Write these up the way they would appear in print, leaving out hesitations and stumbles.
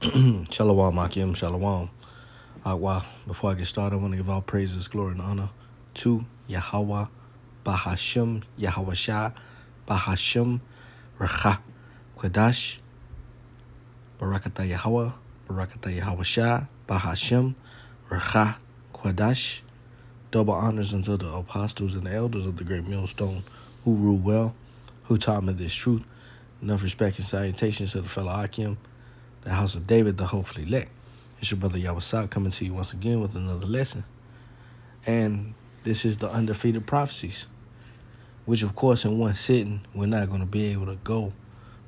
Shalom, Akim, Shalom. YAHAWAH. Before I get started, I want to give all praises, glory, and honor to YAHAWAH, BAHASHAM, YAHAWASHI, BAHASHAM, RAWCHAA, QADASH, Barakata YAHAWAH, Barakata YAHAWASHI, BAHASHAM, RAWCHAA, QADASH. Double honors unto the apostles and the elders of the great millstone who rule well, who taught me this truth. Enough respect and salutations to the fellow Akim, the house of David, the hopefully elect. It's your brother YAHAWASHI coming to you once again with another lesson. And this is the Undefeated Prophecies, which, of course, in one sitting, we're not going to be able to go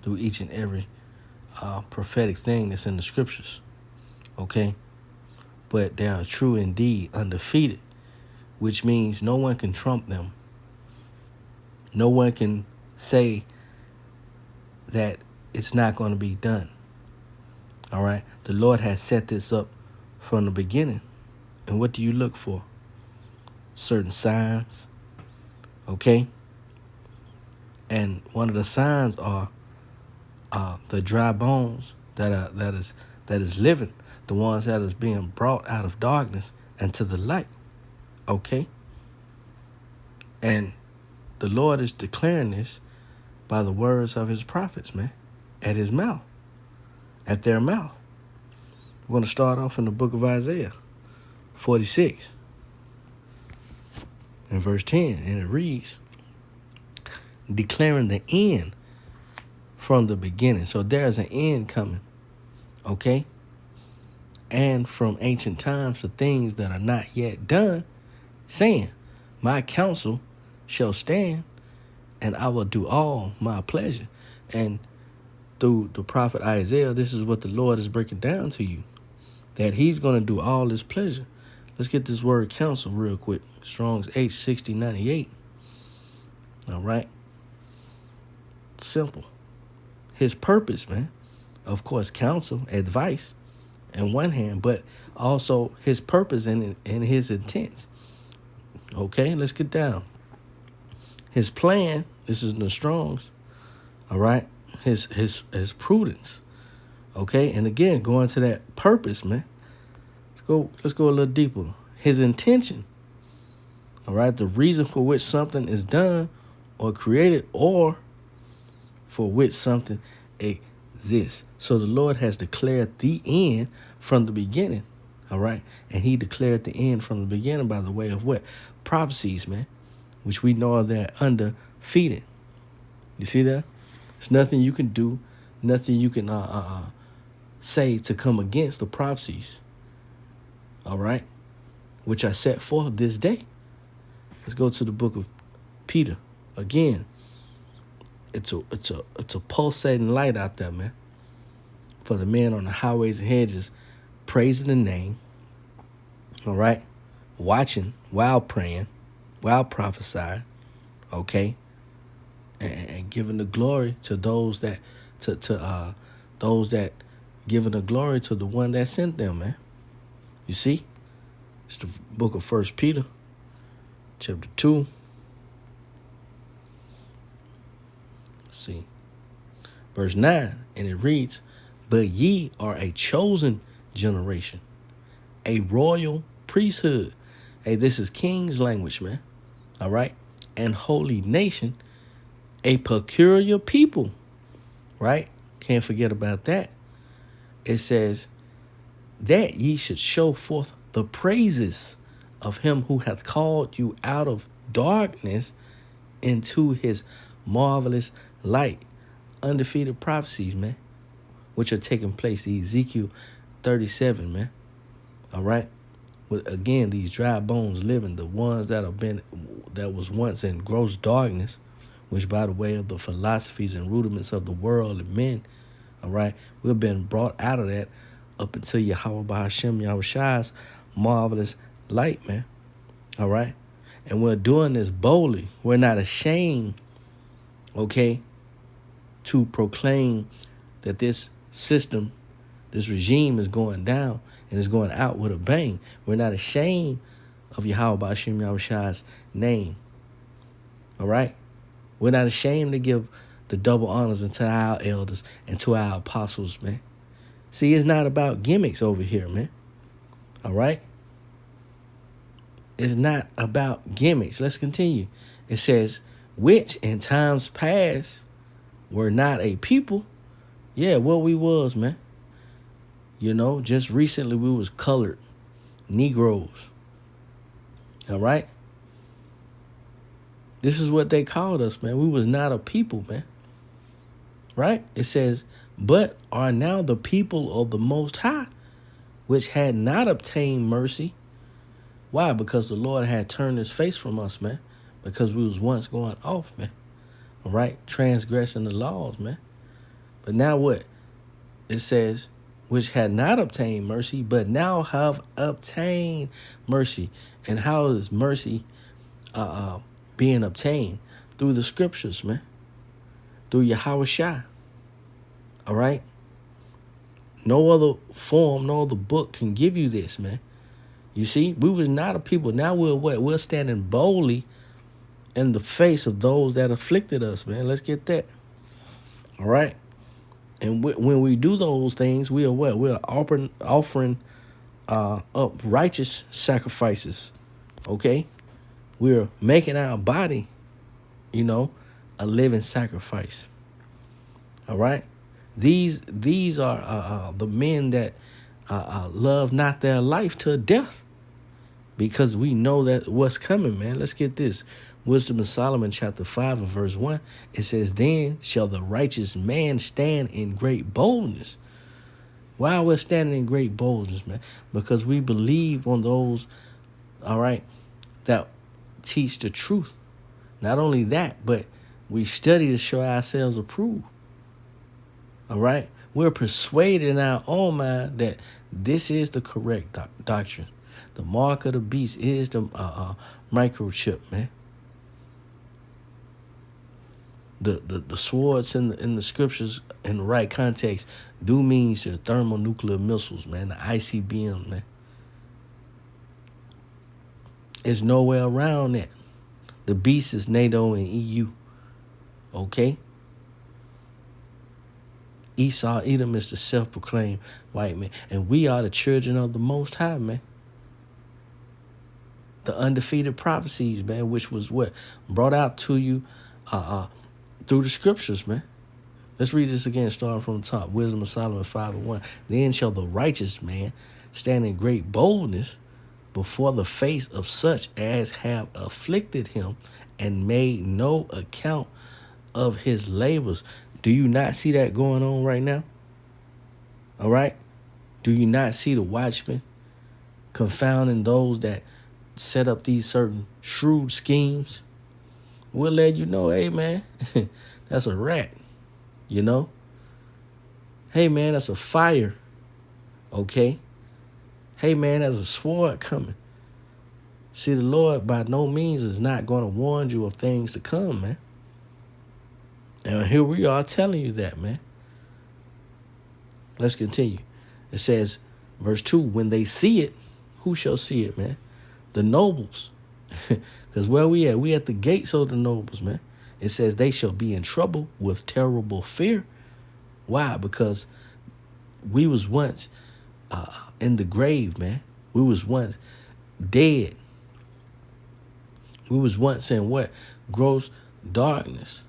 through each and every prophetic thing that's in the scriptures, okay? But they are true indeed, undefeated, which means no one can trump them. No one can say that it's not going to be done. All right? The Lord has set this up from the beginning. And what do you look for? Certain signs. Okay? And one of the signs are the dry bones that is living, the ones that is being brought out of darkness into the light. Okay? And the Lord is declaring this by the words of his prophets, man, at his mouth. At their mouth. We're going to start off in the book of Isaiah 46 and verse 10. And it reads, declaring the end from the beginning. So there's an end coming. Okay? And from ancient times, the things that are not yet done, saying, my counsel shall stand, and I will do all my pleasure. And through the prophet Isaiah, this is what the Lord is breaking down to you, that he's going to do all his pleasure. Let's get this word counsel real quick. Strong's H6098. All right. Simple. His purpose, man. Of course, counsel, advice in one hand, but also his purpose and his intents. Okay, let's get down. His plan, this is the Strong's, all right? His prudence. Okay, and again, going to that purpose, man. Let's go a little deeper. His intention. All right, the reason for which something is done or created, or for which something exists. So the Lord has declared the end from the beginning. All right, and he declared the end from the beginning by the way of what? Prophecies, man, which we know they're undefeated. You see that? There's nothing you can do, nothing you can say to come against the prophecies. All right, which I set forth this day. Let's go to the book of Peter again. It's a pulsating light out there, man. For the men on the highways and hedges, praising the name. All right, watching while praying, while prophesying. Okay. And giving the glory to those that those that giving the glory to the one that sent them, man. You see, it's the book of 1 Peter, chapter 2. Let's see, verse 9, and it reads, "But ye are a chosen generation, a royal priesthood." Hey, this is King's language, man. All right, and holy nation. A peculiar people, right? Can't forget about that. It says that ye should show forth the praises of him who hath called you out of darkness into his marvelous light. Undefeated prophecies, man, which are taking place. Ezekiel 37, man. All right. With, again, these dry bones living, the ones that was once in gross darkness, which by the way of the philosophies and rudiments of the world and men, all right, we've been brought out of that up until YAHAWAH, BAHASHAM, YAHAWASHI's marvelous light, man. All right, and we're doing this boldly. We're not ashamed, okay, to proclaim that this system, this regime is going down and is going out with a bang. We're not ashamed of YAHAWAH, BAHASHAM, YAHAWASHI's name. All right. We're not ashamed to give the double honors unto our elders and to our apostles, man. See, it's not about gimmicks over here, man. All right? It's not about gimmicks. Let's continue. It says, which in times past were not a people. Yeah, what we was, man. You know, just recently we was colored Negroes. All right? This is what they called us, man. We was not a people, man. Right? It says, but are now the people of the Most High, which had not obtained mercy. Why? Because the Lord had turned his face from us, man. Because we was once going off, man. All right? Transgressing the laws, man. But now what? It says, which had not obtained mercy, but now have obtained mercy. And how is mercy being obtained? Through the scriptures, man. Through YAHAWASHI. All right? No other form, no other book can give you this, man. You see, we was not a people. Now we're what? We're standing boldly in the face of those that afflicted us, man. Let's get that. All right? And when we do those things, we are what? We're offering up righteous sacrifices, okay? We're making our body, you know, a living sacrifice. All right? These are the men that love not their life to death, because we know that what's coming, man. Let's get this. Wisdom of Solomon, chapter 5 and verse 1. It says, then shall the righteous man stand in great boldness. Why we're standing in great boldness, man? Because we believe on those, all right, that teach the truth. Not only that, but we study to show ourselves approved. All right? We're persuaded in our own mind that this is the correct doctrine. The mark of the beast is the microchip, man. The swords in the scriptures in the right context do mean the thermonuclear missiles, man, the ICBM, man. There's no way around that. The beast is NATO and EU. Okay? Esau, Edom is the self-proclaimed white man. And we are the children of the Most High, man. The Undefeated Prophecies, man, which was what? Brought out to you through the scriptures, man. Let's read this again, starting from the top. Wisdom of Solomon 5 and 1. Then shall the righteous man stand in great boldness before the face of such as have afflicted him and made no account of his labors. Do you not see that going on right now? All right? Do you not see the watchmen confounding those that set up these certain shrewd schemes? We'll let you know, hey, man, that's a rat, you know? Hey, man, that's a fire, okay? Hey, man, there's a sword coming. See, the Lord by no means is not going to warn you of things to come, man. And here we are telling you that, man. Let's continue. It says, verse 2, when they see it, who shall see it, man? The nobles. Because where we at? We at the gates of the nobles, man. It says they shall be in trouble with terrible fear. Why? Because we was once in the grave, man. We was once dead. We was once in what? Gross darkness.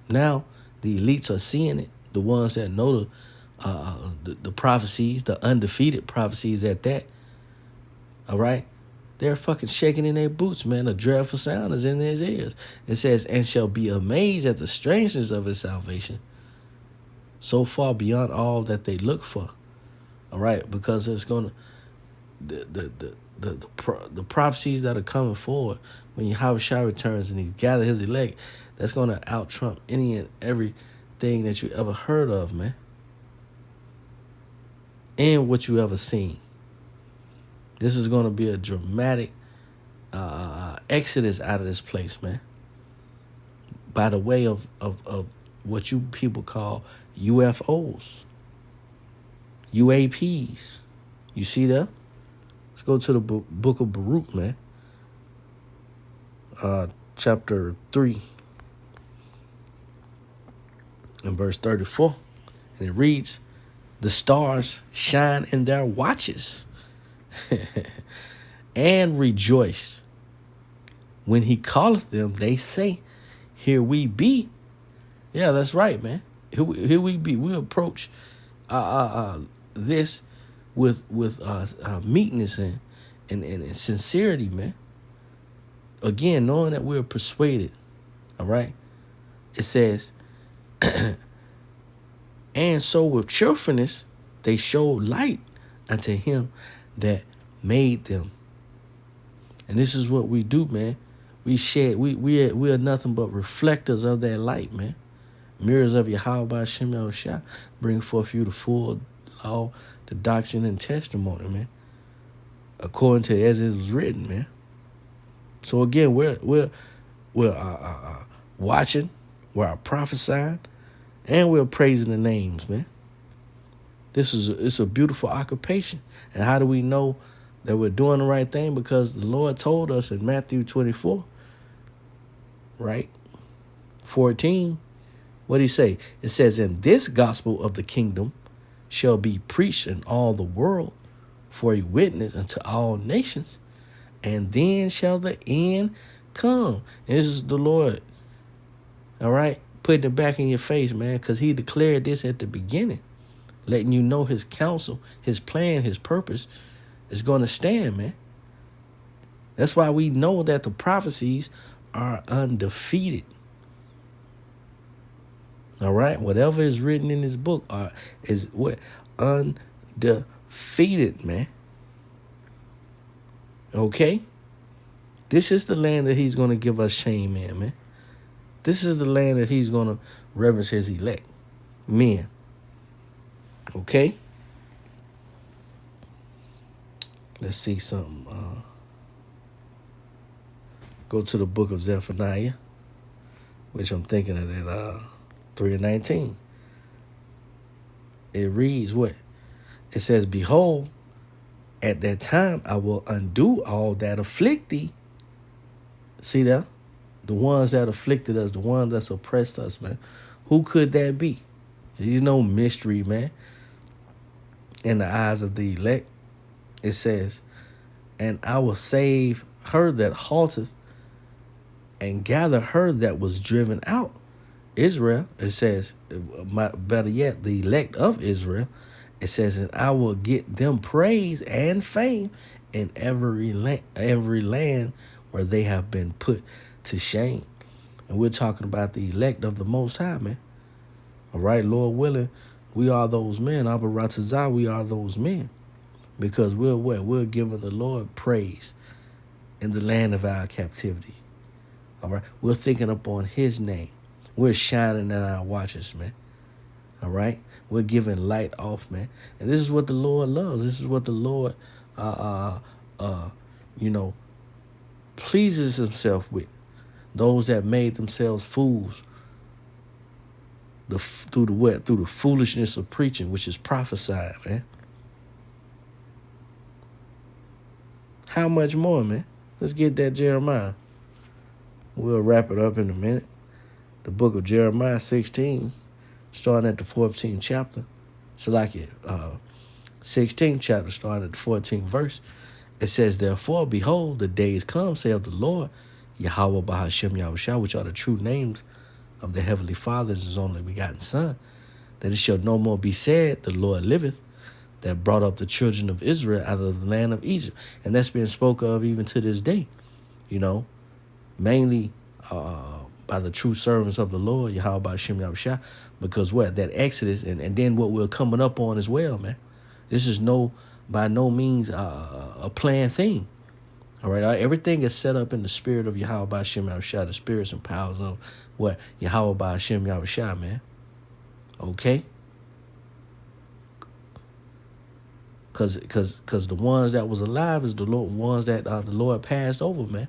Now the elites are seeing it. The ones that know the prophecies, the undefeated prophecies at that. All right? They're fucking shaking in their boots, man. A dreadful sound is in their ears. It says, and shall be amazed at the strangeness of his salvation, so far beyond all that they look for. All right? Because it's going to, the prophecies that are coming forward when YAHAWASHI returns and he gather his elect, that's going to out-trump any and everything that you ever heard of, man. And what you ever seen. This is going to be a dramatic exodus out of this place, man. By the way of what you people call UFOs. UAPs. You see that? Let's go to the book of Barak, man. Chapter 3. in verse 34. And it reads, the stars shine in their watches and rejoice. When he calleth them, they say, here we be. Yeah, that's right, man. Here we be. We approach this with meekness and sincerity, man. Again, knowing that we're persuaded. All right. It says, and so with cheerfulness they show light unto him that made them. And this is what we do, man. We are nothing but reflectors of that light, man. Mirrors of YAHAWASHI bring forth you the full law, the doctrine and testimony, man. According to as it was written, man. So again, we're watching, we're prophesying, and we're praising the names, man. It's a beautiful occupation. And how do we know that we're doing the right thing? Because the Lord told us in Matthew 24, right? 14, what did he say? It says, and this gospel of the kingdom shall be preached in all the world for a witness unto all nations, and then shall the end come. And this is the Lord, all right, putting it back in your face, man, because he declared this at the beginning, letting you know his counsel, his plan, his purpose is going to stand, man. That's why we know that the prophecies are undefeated. All right? Whatever is written in this book is what? Undefeated, man. Okay? This is the land that he's going to give us shame in, man. This is the land that he's going to reverence his elect men. Okay? Let's see something. Go to the book of Zephaniah, which I'm thinking of that 3:19. It reads what? It says, behold, at that time I will undo all that afflict thee. See that? The ones that afflicted us, the ones that oppressed us, man. Who could that be? There's no mystery, man. In the eyes of the elect, it says, and I will save her that halteth and gather her that was driven out. Israel, it says, better yet, the elect of Israel, it says, and I will get them praise and fame in every land where they have been put to shame. And we're talking about the elect of the Most High, man. All right, Lord willing, we are those men. Abba Ratazah, we are those men. Because we're what? We're giving the Lord praise in the land of our captivity. All right? We're thinking upon his name. We're shining in our watches, man. All right? We're giving light off, man. And this is what the Lord loves. This is what the Lord, pleases himself with. Those that made themselves fools through the foolishness of preaching, which is prophesying, man. How much more, man? Let's get that Jeremiah. We'll wrap it up in a minute. The book of Jeremiah 16, starting at the 14th chapter. So like it, 16th chapter, starting at the 14th verse. It says, therefore, behold, the days come, saith the Lord, YAHAWAH, BAHASHAM, YAHAWASHI, which are the true names of the heavenly Father, his only begotten Son, that it shall no more be said, the Lord liveth, that brought up the children of Israel out of the land of Egypt. And that's been spoken of even to this day, mainly by the true servants of the Lord, Yahweh BAHASHAM YAHWASHI, because what? That Exodus, and then what we're coming up on as well, man. This is by no means a planned thing. All right, everything is set up in the spirit of Yahweh BAHASHAM YAHWASHI, the spirits and powers of what? Yahweh BAHASHAM YAHWASHI, man. Okay? Because the ones that was alive is the ones that the Lord passed over, man.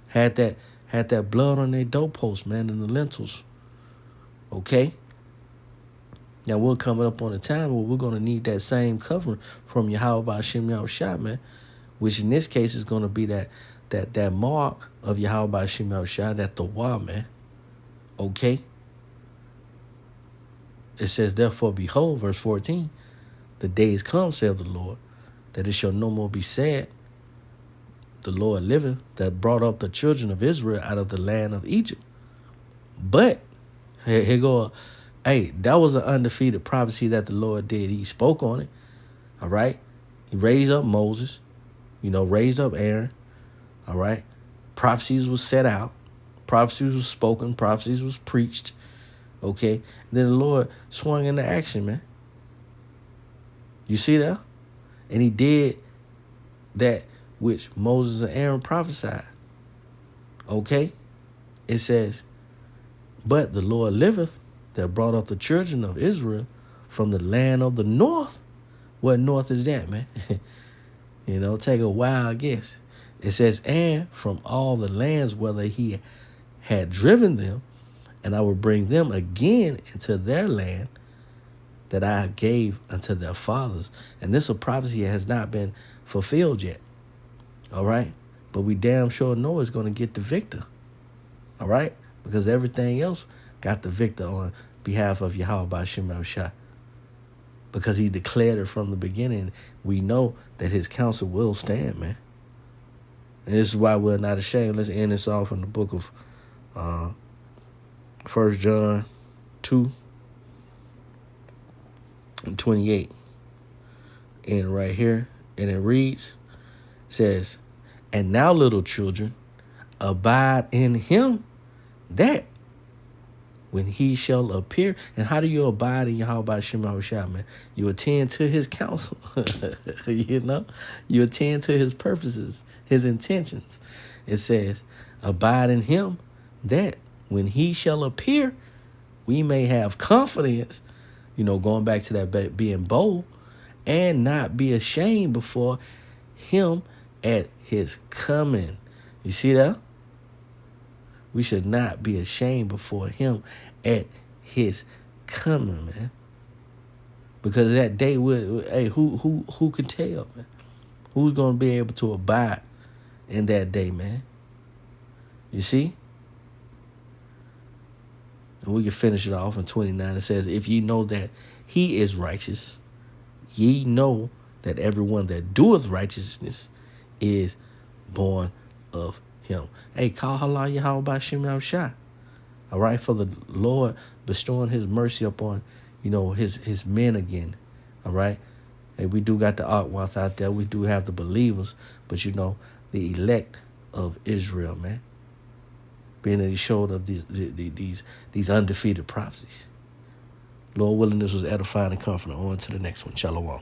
Had that blood on their doorposts, man, and the lintels. Okay? Now we're coming up on a time where we're going to need that same covering from Yahweh BAHASHAM YAHWASHI, man. Which in this case is going to be that mark of Yahweh BAHASHAM YAHWASHI, that the YAHWAH, man. Okay? it says, therefore, behold, verse 14, the days come, saith the Lord, that it shall no more be said, the Lord liveth, that brought up the children of Israel out of the land of Egypt. But, here go, hey, that was an undefeated prophecy that the Lord did. He spoke on it, all right? He raised up Moses, raised up Aaron, all right? Prophecies was set out. Prophecies was spoken. Prophecies was preached, okay? Then the Lord swung into action, man. You see that? And he did that which Moses and Aaron prophesied. Okay? It says, but the Lord liveth, that brought up the children of Israel from the land of the north. What north is that, man? Take a wild guess. It says, and from all the lands whether he had driven them, and I will bring them again into their land that I gave unto their fathers. And this prophecy has not been fulfilled yet. All right? But we damn sure know it's going to get the victor. All right? Because everything else got the victor on behalf of YAHAWASHI. Because he declared it from the beginning. We know that his counsel will stand, man. And this is why we're not ashamed. Let's end this off in the book of 1 John 2:28. And right here, and it reads, says, and now, little children, abide in him, that when he shall appear. And how do you abide in YAHAWASHI, man? You attend to his counsel. You attend to his purposes, his intentions. It says, abide in him, that when he shall appear, we may have confidence, going back to that being bold, and not be ashamed before him at his coming. You see that? We should not be ashamed before him at his coming, man. Because that day, who can tell, man? Who's going to be able to abide in that day, man? You see? And we can finish it off in 29. It says, if ye know that he is righteous, ye know that everyone that doeth righteousness is born of him. Hey, call Halal YAHAWASHI. All right, for the Lord bestowing his mercy upon, his men again. All right. Hey, we do got the RAWCHAA out there. We do have the believers, but the elect of Israel, man. Being that he showed up these undefeated prophecies. Lord willing, this was edifying and comforting. On to the next one. Shalom.